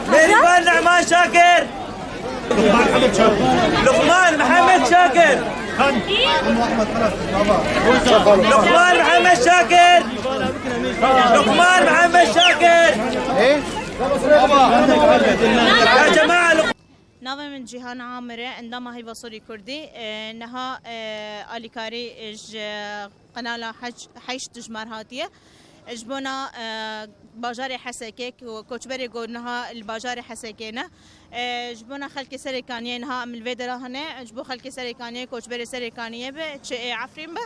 ميريبان نعمان شاكر لقمان محمد شاكر لقمان محمد شاكر لقمان محمد شاكر يا جماعة. ناوي من جيهان عامرة عندما هي وصولي كردي نها آليكاري قناة حيش تجمار هاتية اجبونا باجاري حساكيك وكوچبري قولناها الباجاري حساكينا اجبونا خلق سريكانية نها من الفيدرا هنا اجبو خلق سريكانية كوچبري سريكانية عفرين با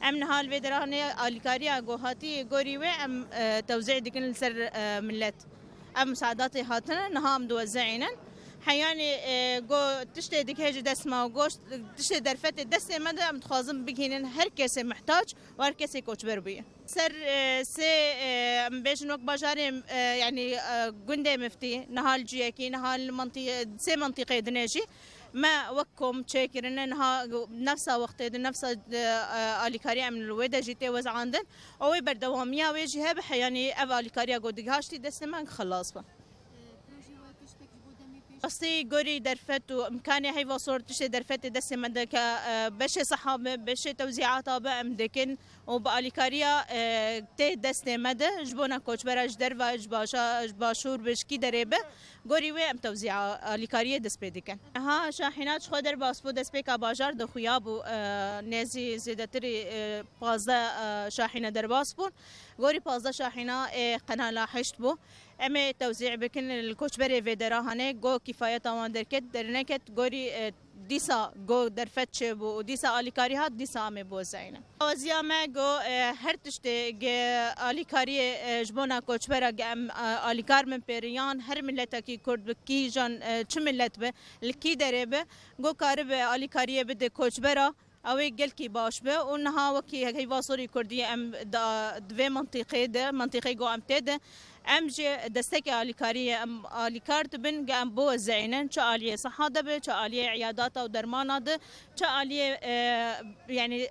امنها الفيدرا هنا آليكاري قوهاتي قوريوي ام توزيع ديكن لسر ملت ام مساعداتي هاتنا نها ام دوزعينا حياني جو تشتي ديك هيجي دسمة وجوش تشتي درفت الدسمة مدى متخازن بجهنن هر كسي محتاج وهر كسي كوچبر بيه سر سي مبيجن وقت باجاري يعني جندي مفتي نهال جيكي نهال منطقة سي منطقة دنيجي ما وكم تشكر انها نفسها وقت نفسها آليكاريا من الويدا جيتي وز عندن او بردواميا ويجي هب يعني اب آليكاريا قدغاشتي دسمة خلاص با أصلي جوري درفت وإمكاني هاي وصور تشي درفت دس مدك بشي صحابة بشي توزيعات بأمدكن وبآليكاريا تي دس مدى جبونا كوش براج درفا جباشور بشكي دريبة جوري وام توزيع آليكاريا دس بدكن ها شاحنات خدر باسبو دس بك باجار دخيابو نازي زيدتري بازا شاحنة در باسبون جوري بازا شاحنة قناة لاحشت بو اما توزيع بكن الكوچبري فيدرا هنه جو كفايه تمام دركت درنكت غوري ديسا جو درفتش بو ديسا آليكاري هات ديسا ام بوزاينا وزيا ما جو هر تشتي آليكاري جبونا كوچبرا ام آليكار من بيريان هر ملتكي كرد كي جان چ ملت به الكي دربه جو كارب آليكاري بده كوچبرا اوی گل کی باش به اونها وکی هی واسوری کردی ام دوی منطقه ده منطقه گو ام تده ام جه دستک آلیکاری ام آلیکارت بن ام بو زعینن چه آلیه صحاده به چه آلیه عیادات و درمان ده چه آلیه يعني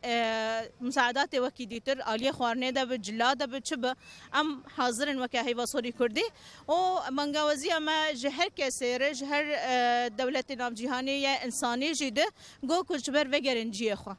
مساعدات وکی دیتر آلیه خوارنه ده به جلاده به چه به ام حاضرن وکی هی واسوری کردی و منگوزی اما جهر کسر جهر دولت نام جهانی انسانی جده گو کچبر وگرن جیه خو